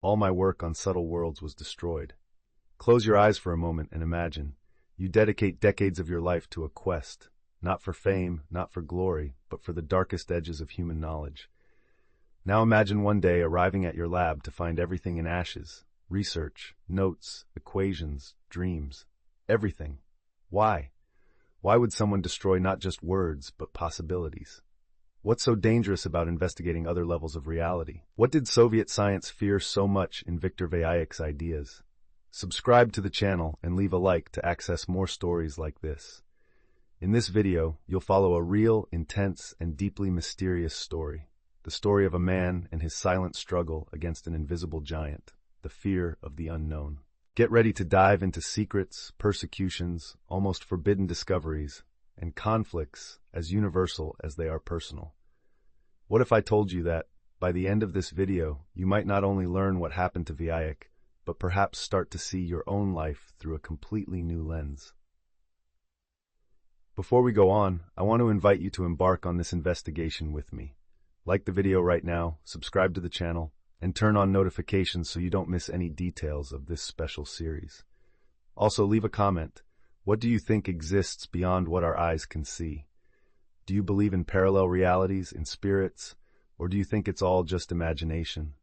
all my work on subtle worlds was destroyed. Close your eyes for a moment and imagine. You dedicate decades of your life to a quest, not for fame, not for glory, but for the darkest edges of human knowledge. Now imagine one day arriving at your lab to find everything in ashes. Research, notes, equations, dreams, everything. Why? Why would someone destroy not just words, but possibilities? What's so dangerous about investigating other levels of reality? What did Soviet science fear so much in Viktor Vyaik's ideas? Subscribe to the channel and leave a like to access more stories like this. In this video, you'll follow a real, intense, and deeply mysterious story. The story of a man and his silent struggle against an invisible giant, the fear of the unknown. Get ready to dive into secrets, persecutions, almost forbidden discoveries, and conflicts as universal as they are personal. What if I told you that, by the end of this video, you might not only learn what happened to Vyaik, but perhaps start to see your own life through a completely new lens? Before we go on, I want to invite you to embark on this investigation with me. Like the video right now, subscribe to the channel, and turn on notifications so you don't miss any details of this special series. Also, leave a comment. What do you think exists beyond what our eyes can see? Do you believe in parallel realities, in spirits, or do you think it's all just imagination?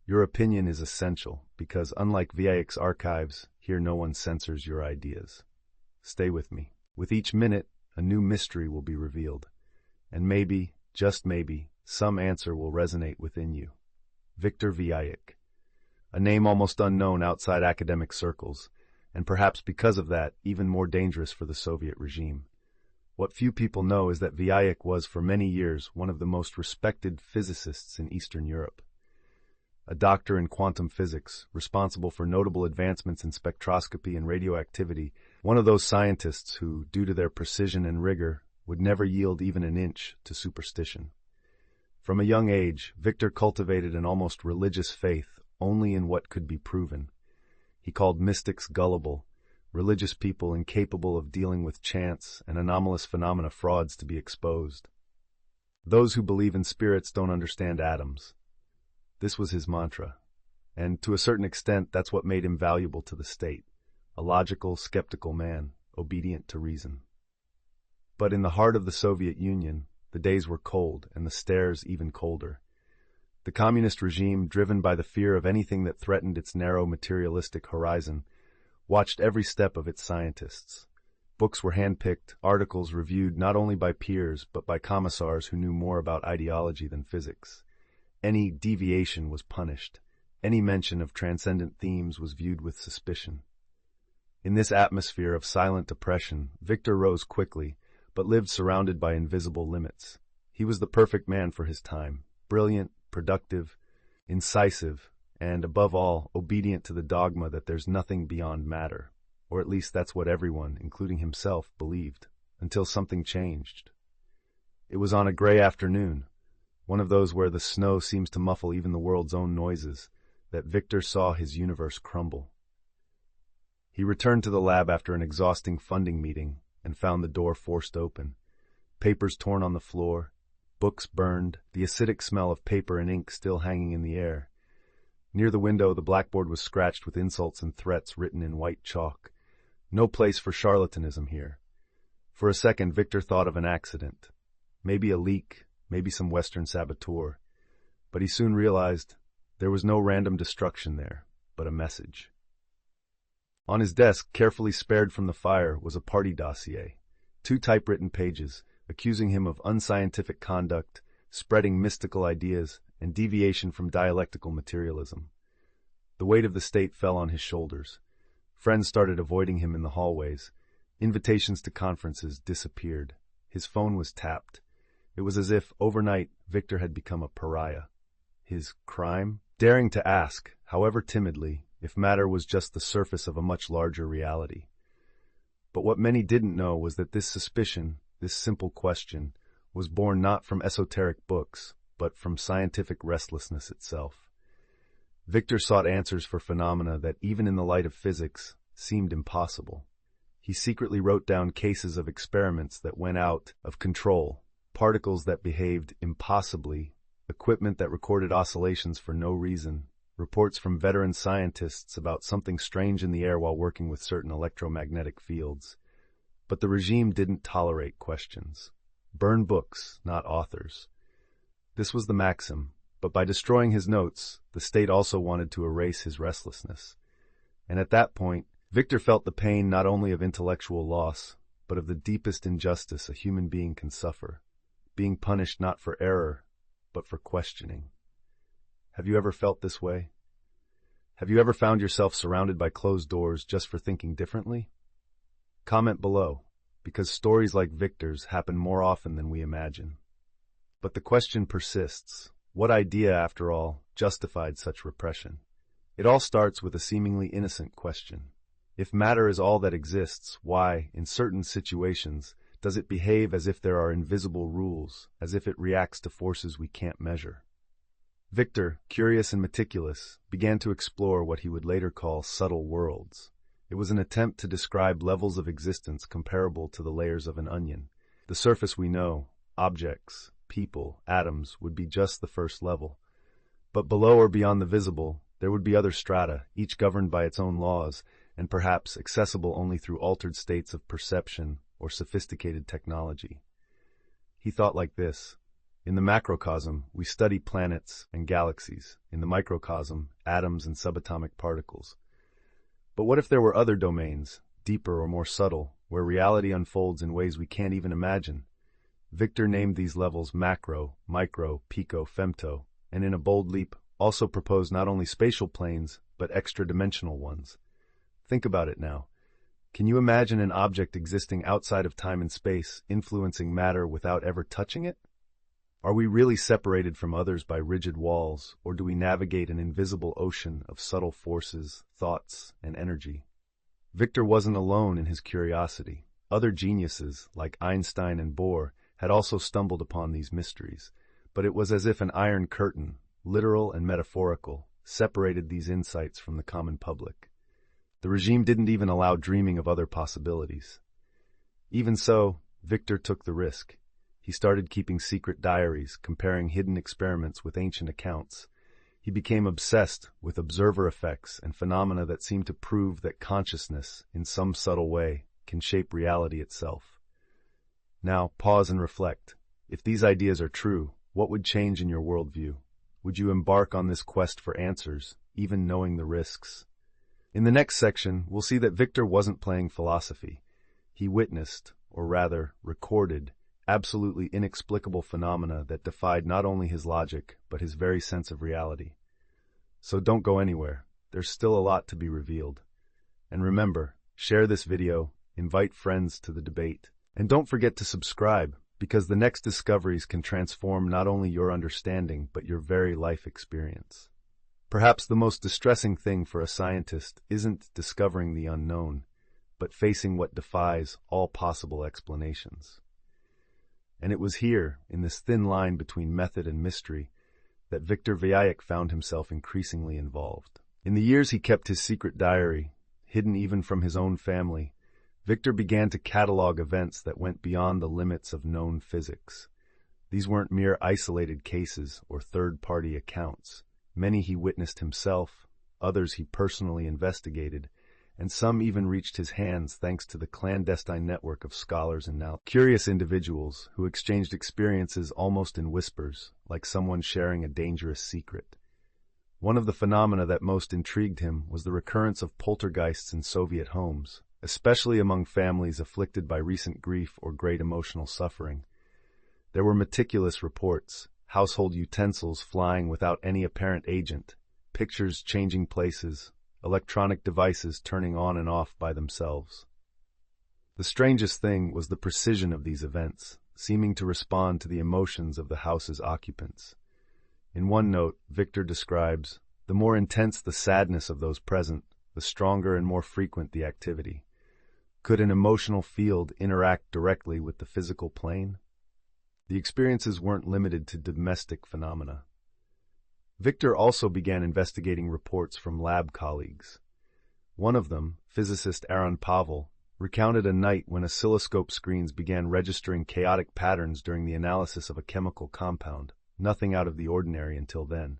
Your opinion is essential, because unlike Vyaik's archives, here no one censors your ideas. Stay with me. With each minute, a new mystery will be revealed. And maybe, just maybe, some answer will resonate within you. Viktor Vyaik, a name almost unknown outside academic circles, and perhaps because of that, even more dangerous for the Soviet regime. What few people know is that Vyaik was for many years one of the most respected physicists in Eastern Europe. A doctor in quantum physics, responsible for notable advancements in spectroscopy and radioactivity, one of those scientists who, due to their precision and rigor, would never yield even an inch to superstition. From a young age, Viktor cultivated an almost religious faith only in what could be proven. He called mystics gullible, religious people incapable of dealing with chance and anomalous phenomena frauds to be exposed. Those who believe in spirits don't understand atoms. This was his mantra, and to a certain extent that's what made him valuable to the state, a logical, skeptical man, obedient to reason. But in the heart of the Soviet Union, the days were cold and the stares even colder. The communist regime, driven by the fear of anything that threatened its narrow materialistic horizon, watched every step of its scientists. Books were handpicked, articles reviewed not only by peers but by commissars who knew more about ideology than physics. Any deviation was punished. Any mention of transcendent themes was viewed with suspicion. In this atmosphere of silent oppression, Viktor rose quickly, but lived surrounded by invisible limits. He was the perfect man for his time, brilliant, productive, incisive, and, above all, obedient to the dogma that there's nothing beyond matter, or at least that's what everyone, including himself, believed, until something changed. It was on a gray afternoon, one of those where the snow seems to muffle even the world's own noises, that Viktor saw his universe crumble. He returned to the lab after an exhausting funding meeting and found the door forced open. Papers torn on the floor, books burned, the acidic smell of paper and ink still hanging in the air. Near the window, the blackboard was scratched with insults and threats written in white chalk. No place for charlatanism here. For a second, Viktor thought of an accident. Maybe a leak, maybe some Western saboteur. But he soon realized there was no random destruction there, but a message. On his desk, carefully spared from the fire, was a party dossier, 2 typewritten pages, accusing him of unscientific conduct, spreading mystical ideas, and deviation from dialectical materialism. The weight of the state fell on his shoulders. Friends started avoiding him in the hallways. Invitations to conferences disappeared. His phone was tapped. It was as if, overnight, Viktor had become a pariah. His crime? Daring to ask, however timidly, if matter was just the surface of a much larger reality. But what many didn't know was that this suspicion, this simple question, was born not from esoteric books, but from scientific restlessness itself. Viktor sought answers for phenomena that, even in the light of physics, seemed impossible. He secretly wrote down cases of experiments that went out of control, particles that behaved impossibly, equipment that recorded oscillations for no reason, reports from veteran scientists about something strange in the air while working with certain electromagnetic fields. But the regime didn't tolerate questions. Burn books, not authors. This was the maxim, but by destroying his notes, the state also wanted to erase his restlessness. And at that point, Victor felt the pain not only of intellectual loss, but of the deepest injustice a human being can suffer, being punished not for error, but for questioning. Have you ever felt this way? Have you ever found yourself surrounded by closed doors just for thinking differently? Comment below, because stories like Victor's happen more often than we imagine. But the question persists. What idea, after all, justified such repression? It all starts with a seemingly innocent question. If matter is all that exists, why, in certain situations, does it behave as if there are invisible rules, as if it reacts to forces we can't measure? Victor, curious and meticulous, began to explore what he would later call subtle worlds. It was an attempt to describe levels of existence comparable to the layers of an onion. The surface we know, objects, people, atoms, would be just the first level. But below or beyond the visible, there would be other strata, each governed by its own laws, and perhaps accessible only through altered states of perception or sophisticated technology. He thought like this. In the macrocosm, we study planets and galaxies. In the microcosm, atoms and subatomic particles. But what if there were other domains, deeper or more subtle, where reality unfolds in ways we can't even imagine? Victor named these levels macro, micro, pico, femto, and in a bold leap also proposed not only spatial planes, but extra-dimensional ones. Think about it now. Can you imagine an object existing outside of time and space, influencing matter without ever touching it? Are we really separated from others by rigid walls, or do we navigate an invisible ocean of subtle forces, thoughts, and energy? Victor wasn't alone in his curiosity. Other geniuses, like Einstein and Bohr, had also stumbled upon these mysteries, but it was as if an iron curtain, literal and metaphorical, separated these insights from the common public. The regime didn't even allow dreaming of other possibilities. Even so, Victor took the risk. He started keeping secret diaries, comparing hidden experiments with ancient accounts. He became obsessed with observer effects and phenomena that seemed to prove that consciousness, in some subtle way, can shape reality itself. Now, pause and reflect. If these ideas are true, what would change in your worldview? Would you embark on this quest for answers, even knowing the risks? In the next section, we'll see that Victor wasn't playing philosophy. He witnessed, or rather, recorded, absolutely inexplicable phenomena that defied not only his logic, but his very sense of reality. So don't go anywhere. There's still a lot to be revealed. And remember, share this video, invite friends to the debate, and don't forget to subscribe, because the next discoveries can transform not only your understanding, but your very life experience. Perhaps the most distressing thing for a scientist isn't discovering the unknown, but facing what defies all possible explanations. And it was here, in this thin line between method and mystery, that Victor Vaiac found himself increasingly involved. In the years he kept his secret diary, hidden even from his own family, Victor began to catalog events that went beyond the limits of known physics. These weren't mere isolated cases or third-party accounts. Many he witnessed himself, others he personally investigated, and some even reached his hands thanks to the clandestine network of scholars and now curious individuals who exchanged experiences almost in whispers, like someone sharing a dangerous secret. One of the phenomena that most intrigued him was the recurrence of poltergeists in Soviet homes, especially among families afflicted by recent grief or great emotional suffering. There were meticulous reports, household utensils flying without any apparent agent, pictures changing places, electronic devices turning on and off by themselves. The strangest thing was the precision of these events, seeming to respond to the emotions of the house's occupants. In one note, Victor describes, "The more intense the sadness of those present, the stronger and more frequent the activity. Could an emotional field interact directly with the physical plane?" The experiences weren't limited to domestic phenomena. Victor also began investigating reports from lab colleagues. One of them, physicist Aaron Pavel, recounted a night when oscilloscope screens began registering chaotic patterns during the analysis of a chemical compound, nothing out of the ordinary until then.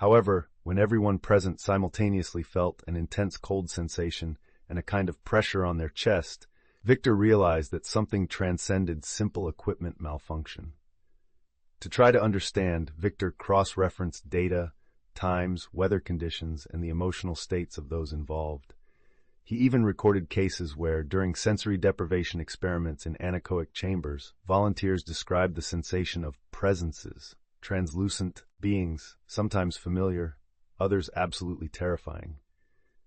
However, when everyone present simultaneously felt an intense cold sensation and a kind of pressure on their chest, Victor realized that something transcended simple equipment malfunction. To try to understand, Victor cross-referenced data, times, weather conditions, and the emotional states of those involved. He even recorded cases where, during sensory deprivation experiments in anechoic chambers, volunteers described the sensation of presences, translucent beings, sometimes familiar, others absolutely terrifying.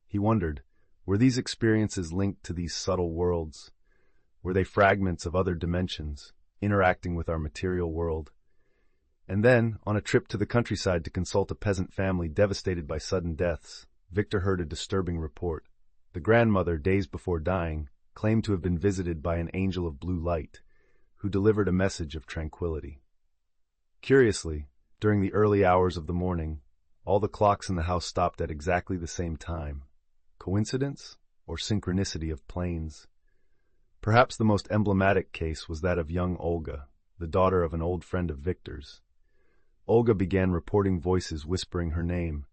He wondered, were these experiences linked to these subtle worlds? Were they fragments of other dimensions, interacting with our material world? And then, on a trip to the countryside to consult a peasant family devastated by sudden deaths, Victor heard a disturbing report. The grandmother, days before dying, claimed to have been visited by an angel of blue light, who delivered a message of tranquility. Curiously, during the early hours of the morning, all the clocks in the house stopped at exactly the same time. Coincidence or synchronicity of planes? Perhaps the most emblematic case was that of young Olga, the daughter of an old friend of Victor's. Olga began reporting voices whispering her name,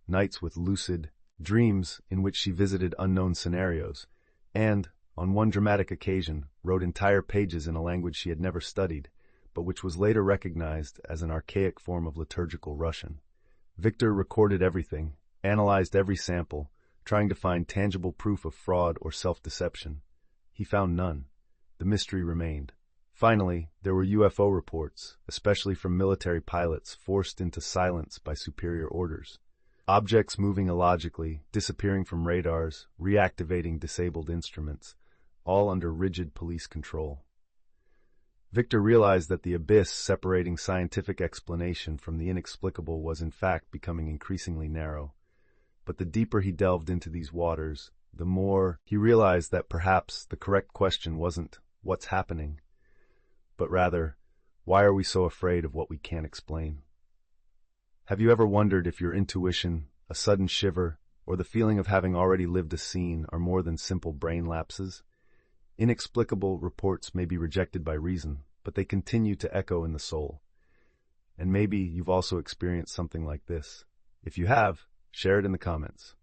nights with lucid dreams in which she visited unknown scenarios, and, on one dramatic occasion, wrote entire pages in a language she had never studied, but which was later recognized as an archaic form of liturgical Russian. Victor recorded everything, analyzed every sample, trying to find tangible proof of fraud or self-deception. He found none. The mystery remained. Finally, there were UFO reports, especially from military pilots forced into silence by superior orders. Objects moving illogically, disappearing from radars, reactivating disabled instruments, all under rigid police control. Victor realized that the abyss separating scientific explanation from the inexplicable was in fact becoming increasingly narrow. But the deeper he delved into these waters, the more he realized that perhaps the correct question wasn't, what's happening? But rather, why are we so afraid of what we can't explain? Have you ever wondered if your intuition, a sudden shiver, or the feeling of having already lived a scene are more than simple brain lapses? Inexplicable reports may be rejected by reason, but they continue to echo in the soul. And maybe you've also experienced something like this. If you have, share it in the comments.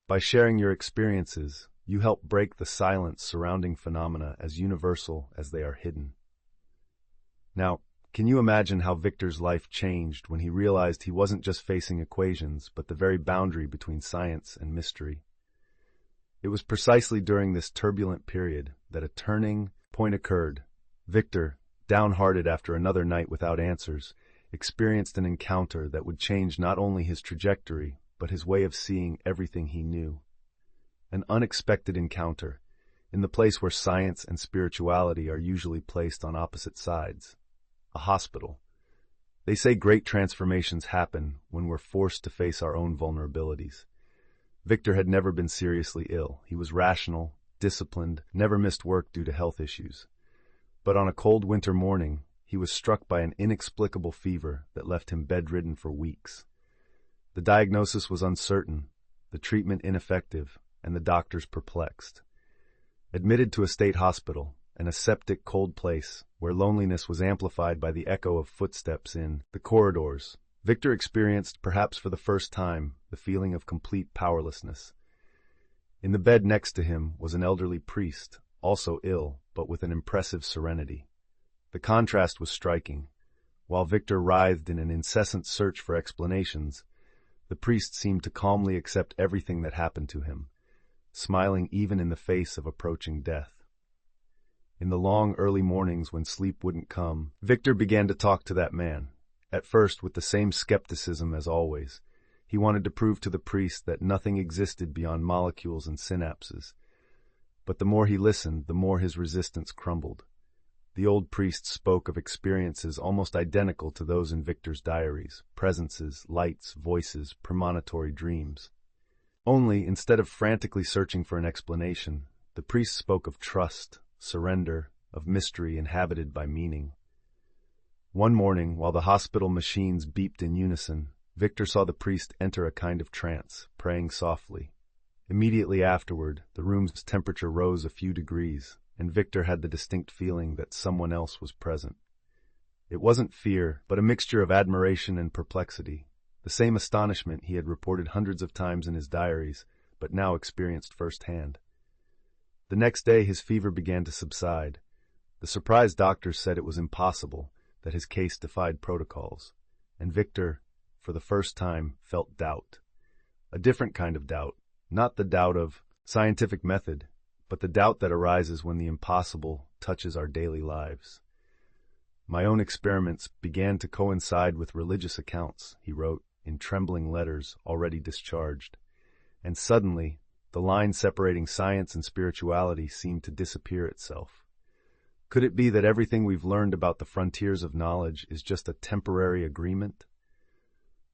By sharing your experiences, you help break the silence surrounding phenomena as universal as they are hidden. Now, can you imagine how Victor's life changed when he realized he wasn't just facing equations, but the very boundary between science and mystery? It was precisely during this turbulent period that a turning point occurred. Victor, downhearted after another night without answers, experienced an encounter that would change not only his trajectory, but his way of seeing everything he knew. An unexpected encounter, in the place where science and spirituality are usually placed on opposite sides. A hospital. They say great transformations happen when we're forced to face our own vulnerabilities. Victor had never been seriously ill. He was rational, disciplined, never missed work due to health issues. But on a cold winter morning, he was struck by an inexplicable fever that left him bedridden for weeks. The diagnosis was uncertain, the treatment ineffective, and the doctors perplexed. Admitted to a state hospital, an aseptic, cold place, where loneliness was amplified by the echo of footsteps in the corridors, Victor experienced, perhaps for the first time, the feeling of complete powerlessness. In the bed next to him was an elderly priest, also ill, but with an impressive serenity. The contrast was striking. While Victor writhed in an incessant search for explanations, the priest seemed to calmly accept everything that happened to him, smiling even in the face of approaching death. In the long early mornings when sleep wouldn't come, Victor began to talk to that man, at first with the same skepticism as always. He wanted to prove to the priest that nothing existed beyond molecules and synapses. But the more he listened, the more his resistance crumbled. The old priest spoke of experiences almost identical to those in Victor's diaries, presences, lights, voices, premonitory dreams. Only, instead of frantically searching for an explanation, the priest spoke of trust, surrender, of mystery inhabited by meaning. One morning, while the hospital machines beeped in unison, Victor saw the priest enter a kind of trance, praying softly. Immediately afterward, the room's temperature rose a few degrees, and Victor had the distinct feeling that someone else was present. It wasn't fear, but a mixture of admiration and perplexity. the same astonishment he had reported hundreds of times in his diaries, but now experienced firsthand. The next day his fever began to subside. The surprised doctors said it was impossible, that his case defied protocols, and Victor, for the first time, felt doubt. A different kind of doubt, not the doubt of scientific method, but the doubt that arises when the impossible touches our daily lives. My own experiments began to coincide with religious accounts, he wrote in trembling letters already discharged, and suddenly the line separating science and spirituality seemed to disappear itself. Could it be that everything we've learned about the frontiers of knowledge is just a temporary agreement?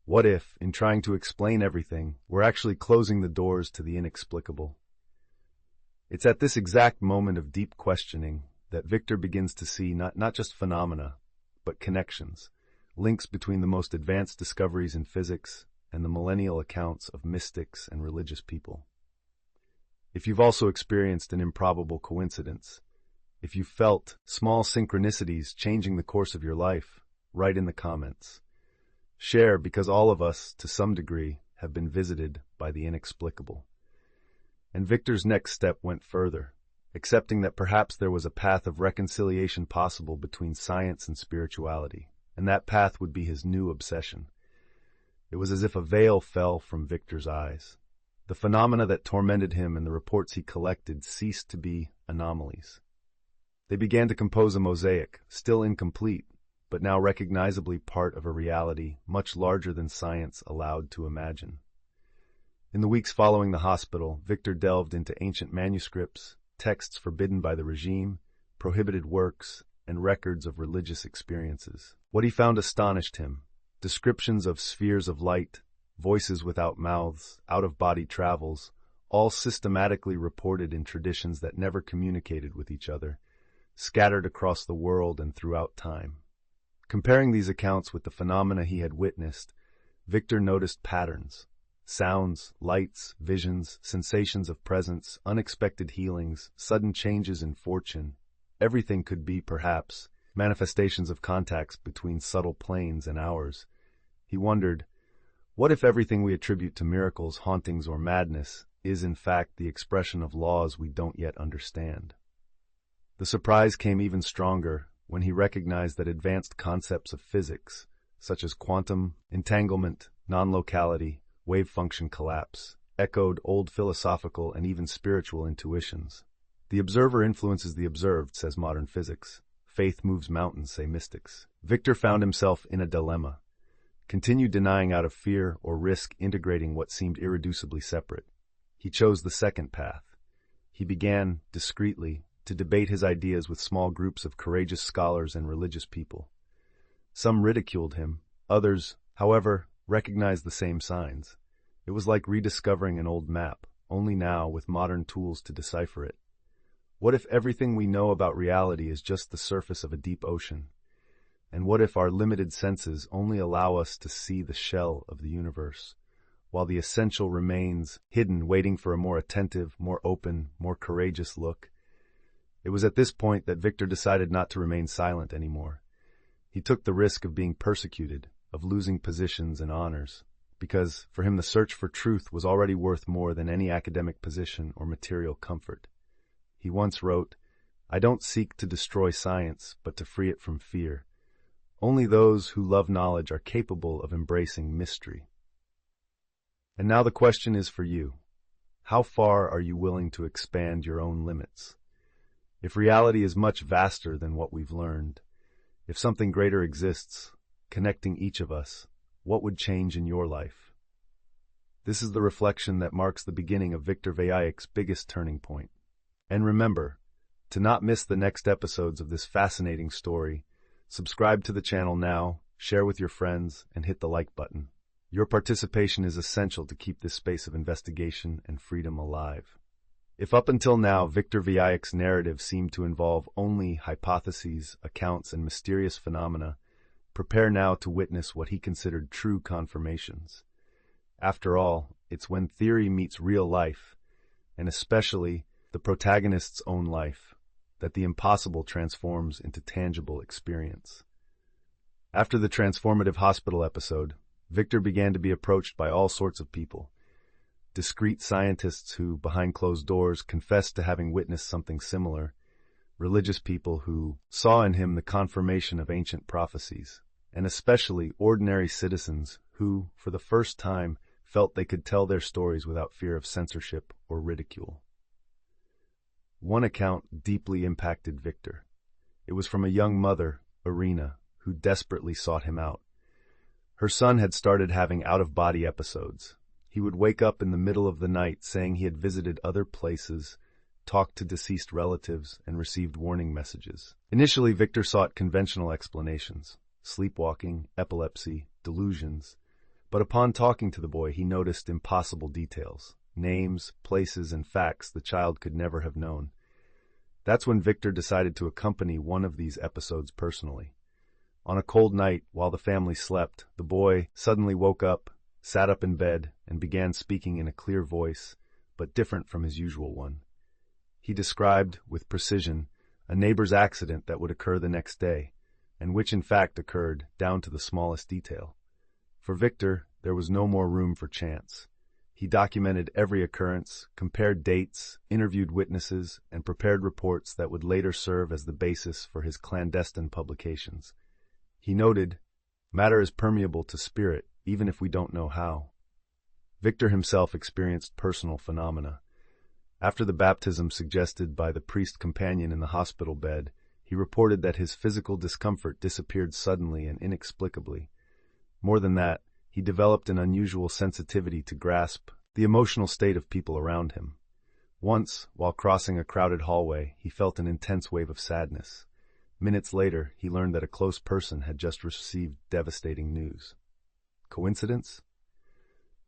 What if, in trying to explain everything, we're actually closing the doors to the inexplicable? It's at this exact moment of deep questioning that Victor begins to see not just phenomena, but connections, links between the most advanced discoveries in physics and the millennial accounts of mystics and religious people. If you've also experienced an improbable coincidence, if you felt small synchronicities changing the course of your life, write in the comments. Share, because all of us, to some degree, have been visited by the inexplicable. And Victor's next step went further, accepting that perhaps there was a path of reconciliation possible between science and spirituality, and that path would be his new obsession. It was as if a veil fell from Victor's eyes. The phenomena that tormented him and the reports he collected ceased to be anomalies. They began to compose a mosaic, still incomplete, but now recognizably part of a reality much larger than science allowed to imagine. In the weeks following the hospital, Victor delved into ancient manuscripts, texts forbidden by the regime, prohibited works, and records of religious experiences. What he found astonished him: descriptions of spheres of light, voices without mouths, out-of-body travels, all systematically reported in traditions that never communicated with each other, scattered across the world and throughout time. Comparing these accounts with the phenomena he had witnessed, Victor noticed patterns: sounds, lights, visions, sensations of presence, unexpected healings, sudden changes in fortune. Everything could be, perhaps, manifestations of contacts between subtle planes and ours. He wondered, what if everything we attribute to miracles, hauntings, or madness is in fact the expression of laws we don't yet understand? The surprise came even stronger when he recognized that advanced concepts of physics, such as quantum entanglement, non-locality, wave function collapse, echoed old philosophical and even spiritual intuitions. The observer influences the observed, says modern physics. Faith moves mountains, say mystics. Victor found himself in a dilemma: continue denying out of fear or risk integrating what seemed irreducibly separate. He chose the second path. He began, discreetly, to debate his ideas with small groups of courageous scholars and religious people. Some ridiculed him. Others, however, recognized the same signs. It was like rediscovering an old map, only now with modern tools to decipher it. What if everything we know about reality is just the surface of a deep ocean? And what if our limited senses only allow us to see the shell of the universe, while the essential remains hidden, waiting for a more attentive, more open, more courageous look? It was at this point that Victor decided not to remain silent anymore. He took the risk of being persecuted, of losing positions and honors, because for him the search for truth was already worth more than any academic position or material comfort. He once wrote, "I don't seek to destroy science, but to free it from fear. Only those who love knowledge are capable of embracing mystery." And now the question is for you. How far are you willing to expand your own limits? If reality is much vaster than what we've learned, if something greater exists, connecting each of us, what would change in your life? This is the reflection that marks the beginning of Victor Vallejac's biggest turning point. And remember, to not miss the next episodes of this fascinating story, subscribe to the channel now, share with your friends, and hit the like button. Your participation is essential to keep this space of investigation and freedom alive. If up until now Victor Vallejac's narrative seemed to involve only hypotheses, accounts, and mysterious phenomena, prepare now to witness what he considered true confirmations. After all, it's when theory meets real life, and especially the protagonist's own life, that the impossible transforms into tangible experience. After the transformative hospital episode, Victor began to be approached by all sorts of people. Discreet scientists who, behind closed doors, confessed to having witnessed something similar. Religious people who saw in him the confirmation of ancient prophecies. And especially ordinary citizens who, for the first time, felt they could tell their stories without fear of censorship or ridicule. One account deeply impacted Victor. It was from a young mother, Irina, who desperately sought him out. Her son had started having out-of-body episodes. He would wake up in the middle of the night saying he had visited other places, talked to deceased relatives, and received warning messages. Initially, Victor sought conventional explanations: sleepwalking, epilepsy, delusions. But upon talking to the boy, he noticed impossible details, names, places, and facts the child could never have known. That's when Victor decided to accompany one of these episodes personally. On a cold night, while the family slept, the boy suddenly woke up, sat up in bed, and began speaking in a clear voice, but different from his usual one. He described, with precision, a neighbor's accident that would occur the next day, and which in fact occurred down to the smallest detail. For Victor, there was no more room for chance. He documented every occurrence, compared dates, interviewed witnesses, and prepared reports that would later serve as the basis for his clandestine publications. He noted, "Matter is permeable to spirit, even if we don't know how." Victor himself experienced personal phenomena. After the baptism suggested by the priest companion in the hospital bed, he reported that his physical discomfort disappeared suddenly and inexplicably. More than that, he developed an unusual sensitivity to grasp the emotional state of people around him. Once, while crossing a crowded hallway, he felt an intense wave of sadness. Minutes later, he learned that a close person had just received devastating news. Coincidence?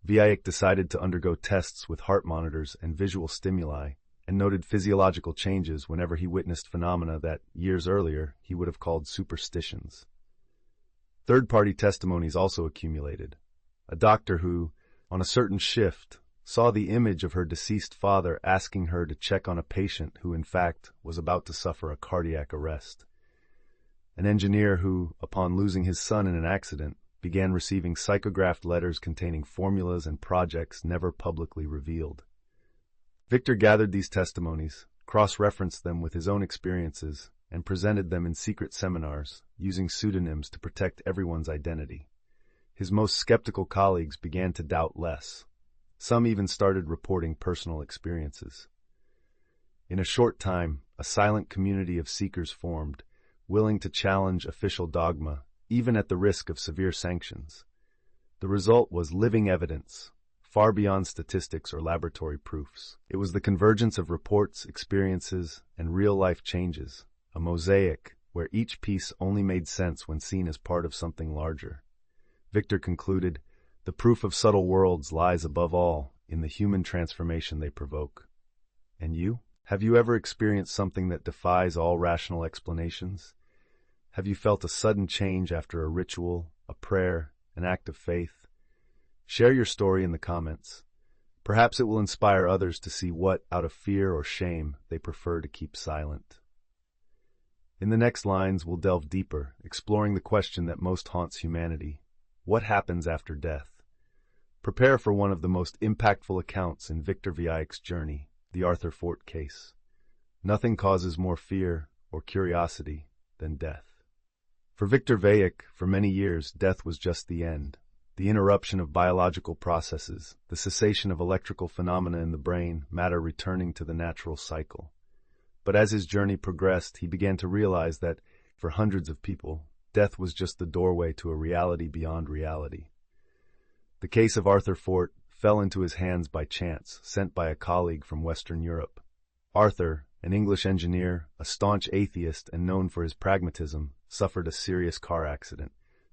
Vyaik decided to undergo tests with heart monitors and visual stimuli, and noted physiological changes whenever he witnessed phenomena that, years earlier, he would have called superstitions. Third-party testimonies also accumulated. A doctor who, on a certain shift, saw the image of her deceased father asking her to check on a patient who, in fact, was about to suffer a cardiac arrest. An engineer who, upon losing his son in an accident, began receiving psychographed letters containing formulas and projects never publicly revealed. Victor gathered these testimonies, cross-referenced them with his own experiences, and presented them in secret seminars, using pseudonyms to protect everyone's identity. His most skeptical colleagues began to doubt less. Some even started reporting personal experiences. In a short time, a silent community of seekers formed, willing to challenge official dogma, even at the risk of severe sanctions. The result was living evidence, far beyond statistics or laboratory proofs. It was the convergence of reports, experiences, and real-life changes, a mosaic where each piece only made sense when seen as part of something larger. Victor concluded, "The proof of subtle worlds lies above all in the human transformation they provoke." And you? Have you ever experienced something that defies all rational explanations? Have you felt a sudden change after a ritual, a prayer, an act of faith? Share your story in the comments. Perhaps it will inspire others to see what, out of fear or shame, they prefer to keep silent. In the next lines, we'll delve deeper, exploring the question that most haunts humanity. What happens after death? Prepare for one of the most impactful accounts in Victor Vyaik's journey, the Arthur Fort case. Nothing causes more fear or curiosity than death. For Victor Vyaik, for many years, death was just the end, the interruption of biological processes, the cessation of electrical phenomena in the brain, matter returning to the natural cycle. But as his journey progressed, he began to realize that, for hundreds of people, death was just the doorway to a reality beyond reality. The case of Arthur Fort fell into his hands by chance, sent by a colleague from Western Europe. Arthur, an English engineer, a staunch atheist, and known for his pragmatism, suffered a serious car accident.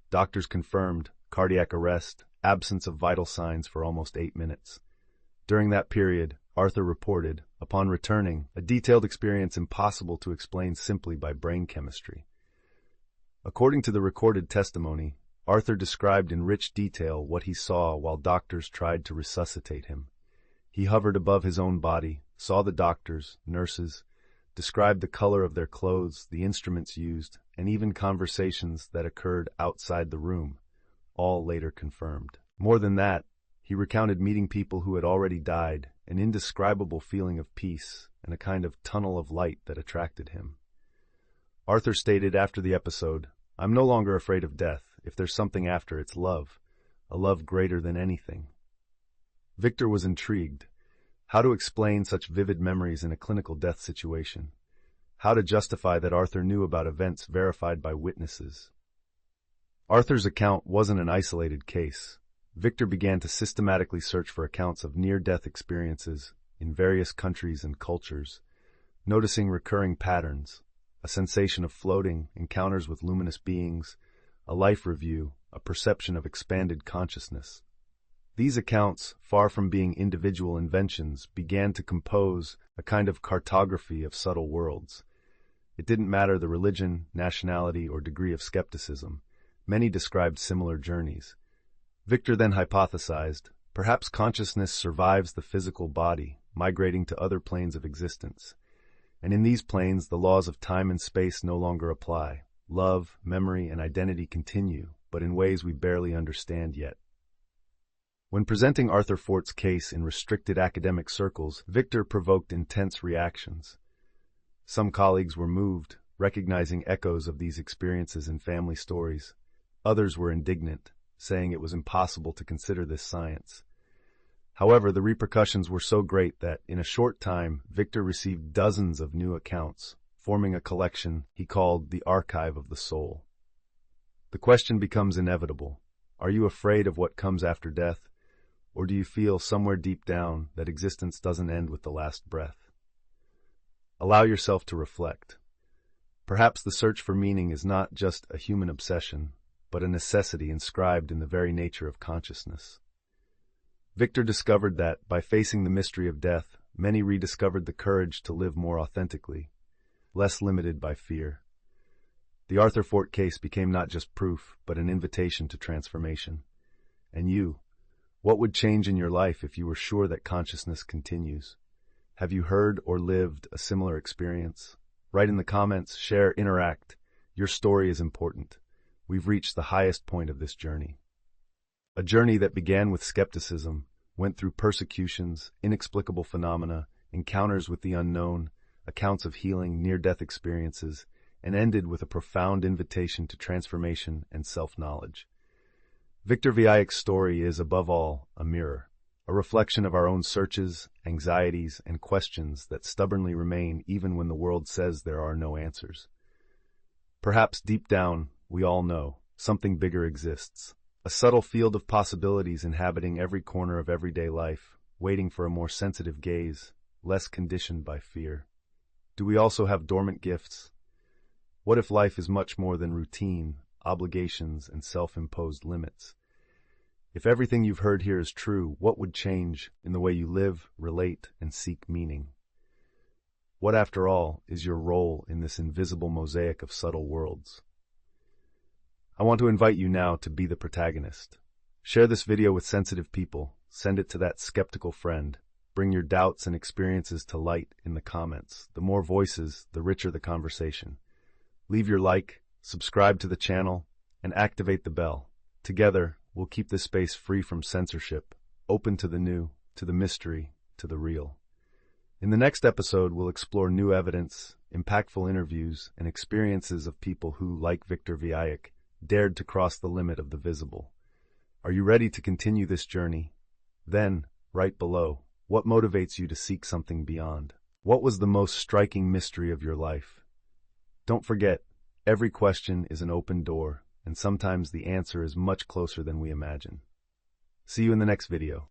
Doctors confirmed cardiac arrest, absence of vital signs for almost 8 minutes. During that period, Arthur reported, upon returning, a detailed experience impossible to explain simply by brain chemistry. According to the recorded testimony, Arthur described in rich detail what he saw while doctors tried to resuscitate him. He hovered above his own body, saw the doctors, nurses, described the color of their clothes, the instruments used, and even conversations that occurred outside the room, all later confirmed. More than that, he recounted meeting people who had already died, an indescribable feeling of peace, and a kind of tunnel of light that attracted him. Arthur stated after the episode, "I'm no longer afraid of death. If there's something after, it's love. A love greater than anything." Victor was intrigued. How to explain such vivid memories in a clinical death situation? How to justify that Arthur knew about events verified by witnesses? Arthur's account wasn't an isolated case. Victor began to systematically search for accounts of near-death experiences in various countries and cultures, noticing recurring patterns, a sensation of floating, encounters with luminous beings, a life review, a perception of expanded consciousness. These accounts, far from being individual inventions, began to compose a kind of cartography of subtle worlds. It didn't matter the religion, nationality, or degree of skepticism. Many described similar journeys. Victor then hypothesized, perhaps consciousness survives the physical body, migrating to other planes of existence. And in these planes, the laws of time and space no longer apply. Love, memory, and identity continue, but in ways we barely understand yet. When presenting Arthur Fort's case in restricted academic circles, Victor provoked intense reactions. Some colleagues were moved, recognizing echoes of these experiences in family stories. Others were indignant, saying it was impossible to consider this science. However, the repercussions were so great that, in a short time, Victor received dozens of new accounts, forming a collection he called the Archive of the Soul. The question becomes inevitable. Are you afraid of what comes after death, or do you feel somewhere deep down that existence doesn't end with the last breath? Allow yourself to reflect. Perhaps the search for meaning is not just a human obsession, but a necessity inscribed in the very nature of consciousness. Victor discovered that, by facing the mystery of death, many rediscovered the courage to live more authentically, less limited by fear. The Arthur Fort case became not just proof, but an invitation to transformation. And you, what would change in your life if you were sure that consciousness continues? Have you heard or lived a similar experience? Write in the comments, share, interact. Your story is important. We've reached the highest point of this journey. A journey that began with skepticism, went through persecutions, inexplicable phenomena, encounters with the unknown, accounts of healing, near-death experiences, and ended with a profound invitation to transformation and self-knowledge. Victor Viayak's story is, above all, a mirror, a reflection of our own searches, anxieties, and questions that stubbornly remain even when the world says there are no answers. Perhaps deep down, we all know something bigger exists, a subtle field of possibilities inhabiting every corner of everyday life, waiting for a more sensitive gaze, less conditioned by fear. Do we also have dormant gifts? What if life is much more than routine, obligations, and self-imposed limits? If everything you've heard here is true, what would change in the way you live, relate, and seek meaning? What, after all, is your role in this invisible mosaic of subtle worlds? I want to invite you now to be the protagonist. Share this video with sensitive people. Send it to that skeptical friend. Bring your doubts and experiences to light in the comments. The more voices, the richer the conversation. Leave your like, subscribe to the channel, and activate the bell. Together, we'll keep this space free from censorship, open to the new, to the mystery, to the real. In the next episode, we'll explore new evidence, impactful interviews, and experiences of people who, like Victor Viayak, dared to cross the limit of the visible. Are you ready to continue this journey? Then, right below, what motivates you to seek something beyond? What was the most striking mystery of your life? Don't forget, every question is an open door, and sometimes the answer is much closer than we imagine. See you in the next video.